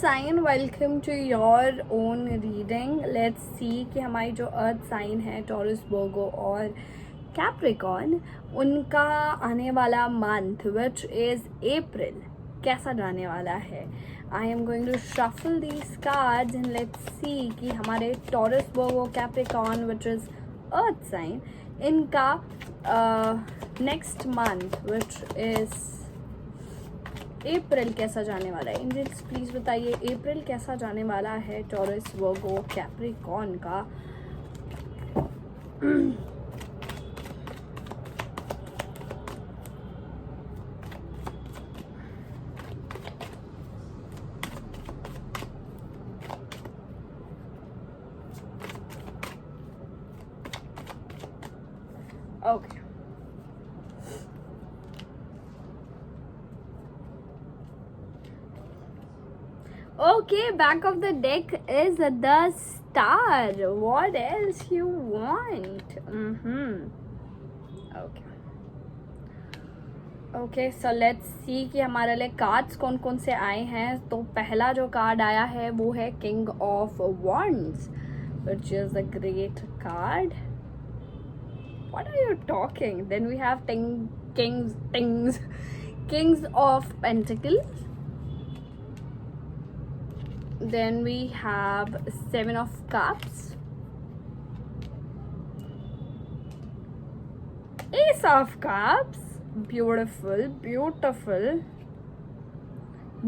Sign, welcome to your own reading. Let's see कि हमारी जो अर्थ साइन है टॉरस, वर्गो और कैप्रिकॉर्न, उनका आने वाला मंथ विच इज अप्रैल कैसा जाने वाला है. I am going to shuffle these cards and let's see कि हमारे Taurus, Virgo, Capricorn which is earth sign, इनका next month which is April कैसा जाने वाला है. एंजल्स प्लीज बताइए अप्रैल कैसा जाने वाला है टॉरस, वर्गो, कैप्रिकॉर्न का. Okay Okay, back of the deck is the star. What else you want? Okay, so let's see कि हमारे लिए कार्ड्स कौन कौन से आए हैं. तो पहला जो कार्ड आया है वो है king of wands, which is a great card. What are you talking? Then we have kings of pentacles. Then we have seven of cups, ace of cups, beautiful.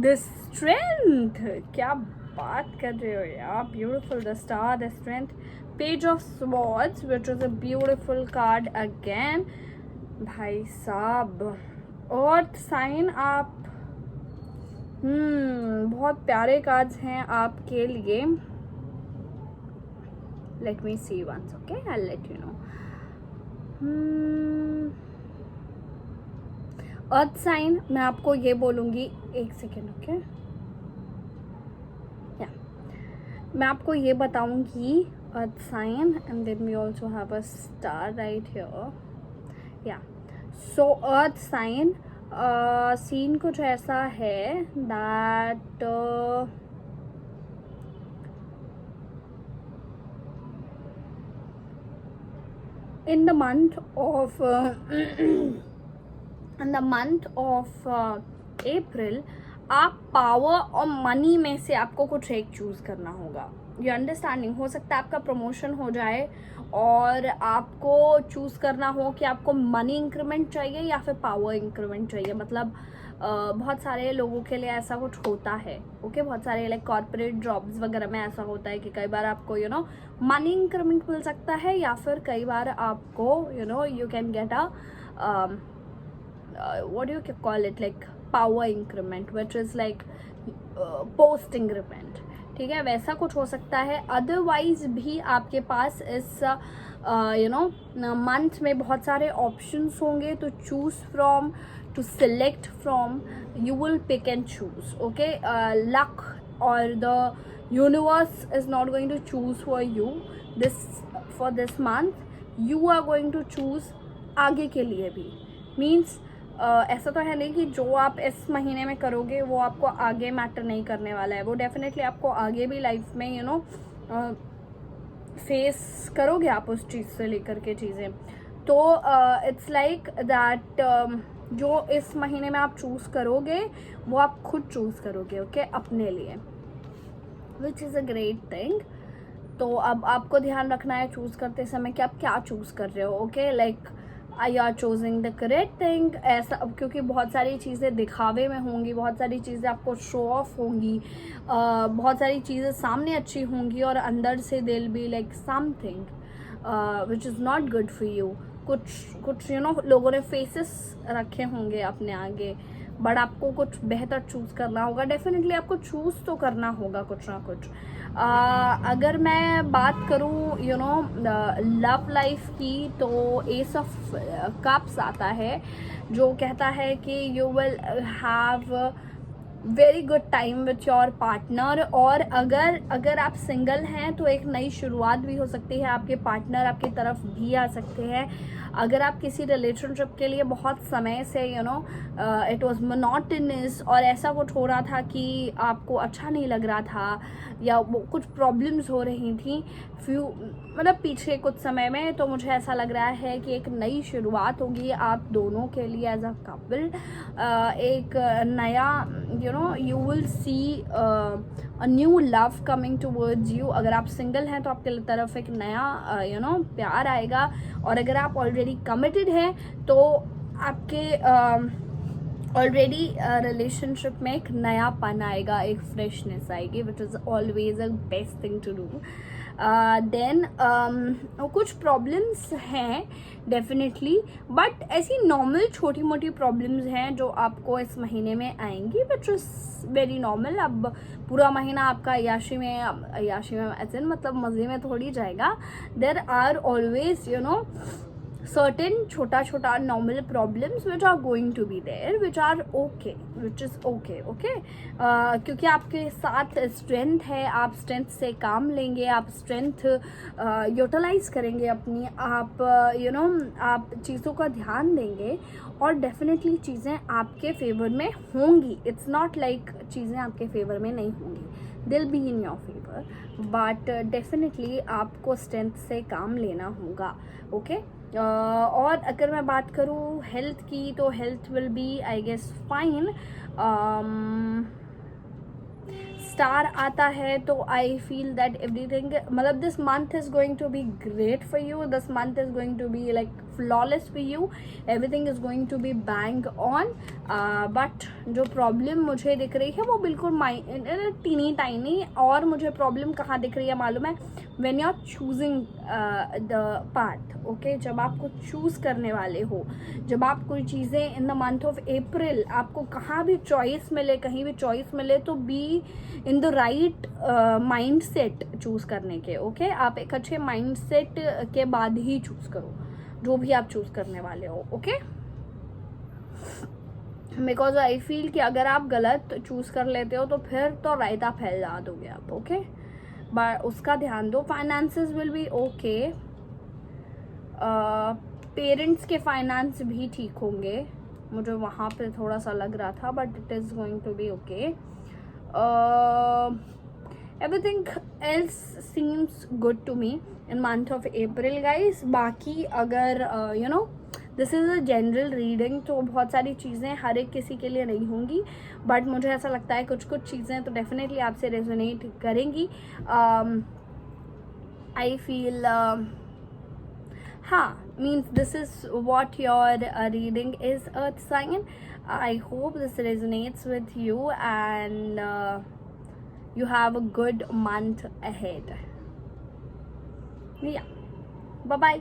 The strength, क्या बात कर रहे हो यार, beautiful. The star, the strength. Page of swords, which was a beautiful card again. भाई साहब, अर्थ sign आप बहुत प्यारे कार्ड्स हैं आपके लिए. Let me see once. Okay, I let you know. Earth sign, मैं आपको ये बोलूँगी, एक सेकेंड. ओके, या मैं आपको ये बताऊँगी earth sign and then we also have a star right here. Yeah so earth sign seen कुछ ऐसा है that in the month of April आप पावर और मनी में से आपको कुछ एक चूज करना होगा. ये अंडरस्टैंडिंग हो सकता है आपका प्रमोशन हो जाए और आपको चूज करना हो कि आपको मनी इंक्रीमेंट चाहिए या फिर पावर इंक्रीमेंट चाहिए. मतलब बहुत सारे लोगों के लिए ऐसा कुछ होता है. ओके, बहुत सारे लाइक कॉर्पोरेट जॉब्स वगैरह में ऐसा होता है कि कई बार आपको मनी इंक्रीमेंट मिल सकता है या फिर कई बार आपको you can get a what you call it, like power increment which is like post increment. ठीक है, वैसा कुछ हो सकता है. अदरवाइज भी आपके पास इस मंथ में बहुत सारे ऑप्शंस होंगे to choose from, to select from. You will pick and choose. Okay, luck और the universe is not going to choose for you for this month. You are going to choose आगे के लिए भी. Means ऐसा तो है नहीं कि जो आप इस महीने में करोगे वो आपको आगे मैटर नहीं करने वाला है. वो डेफिनेटली आपको आगे भी लाइफ में फेस करोगे आप उस चीज़ से लेकर के चीज़ें. तो इट्स लाइक दैट जो इस महीने में आप चूज़ करोगे वो आप खुद चूज़ करोगे. ओके, अपने लिए, which is a great thing. तो अब आपको ध्यान रखना है चूज़ करते समय कि आप क्या चूज़ कर रहे हो. Okay, like you are choosing the correct thing. ऐसा क्योंकि बहुत सारी चीज़ें दिखावे में होंगी, बहुत सारी चीज़ें आपको शो ऑफ होंगी, बहुत सारी चीज़ें सामने अच्छी होंगी और अंदर से दिल be like something which is not good for you. कुछ लोगों ने फेसेस रखे होंगे अपने आगे, बट आपको कुछ बेहतर चूज़ करना होगा. डेफिनेटली आपको चूज़ तो करना होगा कुछ ना कुछ. अगर मैं बात करूँ लव लाइफ की, तो एस ऑफ कप्स आता है जो कहता है कि you will have very good time with your partner. और अगर आप सिंगल हैं तो एक नई शुरुआत भी हो सकती है. आपके पार्टनर आपकी तरफ भी आ सकते हैं. अगर आप किसी रिलेशनशिप के लिए बहुत समय से इट वाज मोनोटोनस और ऐसा कुछ हो रहा था कि आपको अच्छा नहीं लग रहा था या वो कुछ प्रॉब्लम्स हो रही थी मतलब पीछे कुछ समय में, तो मुझे ऐसा लग रहा है कि एक नई शुरुआत होगी आप दोनों के लिए एज अ कपल। एक नया you will see a new love coming towards you. अगर आप सिंगल हैं तो आपके तरफ एक नया प्यार आएगा, और अगर आप ऑलरेडी कमिटेड हैं तो आपके ऑलरेडी रिलेशनशिप में एक नयापन आएगा, एक फ्रेशनेस आएगी, which is always a best thing to do. Then कुछ प्रॉब्लम्स हैं डेफिनेटली, बट ऐसी नॉर्मल छोटी मोटी प्रॉब्लम्स हैं जो आपको इस महीने में आएंगी, विच इज़ वेरी नॉर्मल। अब पूरा महीना आपका अय्याशी में ऐसे मतलब मज़े में थोड़ी जाएगा। देर आर ऑलवेज certain छोटा छोटा normal problems which are going to be there, which are okay, which is okay, क्योंकि आपके साथ स्ट्रेंथ है, आप स्ट्रेंथ से काम लेंगे, आप स्ट्रेंथ यूटिलाइज करेंगे अपनी, आप आप चीज़ों का ध्यान देंगे और डेफिनेटली चीज़ें आपके फेवर में होंगी। इट्स नॉट लाइक चीज़ें आपके फेवर में नहीं होंगी, दिल be in your favour, but definitely आपको स्ट्रेंथ से काम लेना होगा। ओके और अगर मैं बात करूँ हेल्थ की, तो health will be I guess fine. Star आता है तो आई फील दैट एवरीथिंग, मतलब this month is going to be great for you, this month is going to be like flawless for you, everything is going to be bang on. But जो problem मुझे दिख रही है वो बिल्कुल tiny tiny, और मुझे प्रॉब्लम कहाँ दिख रही है मालूम है? When you are choosing the path, okay, जब आप कुछ चूज़ करने वाले हो, जब आप कोई चीज़ें इन द मंथ ऑफ अप्रैल आपको कहाँ भी चॉइस मिले, कहीं भी चॉइस मिले, तो be in the right mind set choose करने के। ओके आप एक अच्छे माइंड सेट के बाद ही चूज़ करो जो भी आप चूज़ करने वाले हो। ओके बिकॉज आई फील कि अगर आप गलत चूज़ कर लेते हो तो फिर तो रायता फैला दोगे आप। ओके बट उसका ध्यान दो। Finances will be okay, parents के फाइनेंस भी ठीक होंगे, मुझे वहाँ पे थोड़ा सा लग रहा था, but it is going to be okay. Everything else seems good to me in month of April guys. बाकी अगर this is a general reading, तो बहुत सारी चीज़ें हर एक किसी के लिए नहीं होंगी, बट मुझे ऐसा लगता है कुछ कुछ चीज़ें तो डेफिनेटली आपसे रेजोनेट करेंगी। आई फील हाँ, means this is what your reading is, earth sign. I hope this resonates with you and you have a good month ahead. Yeah, bye bye.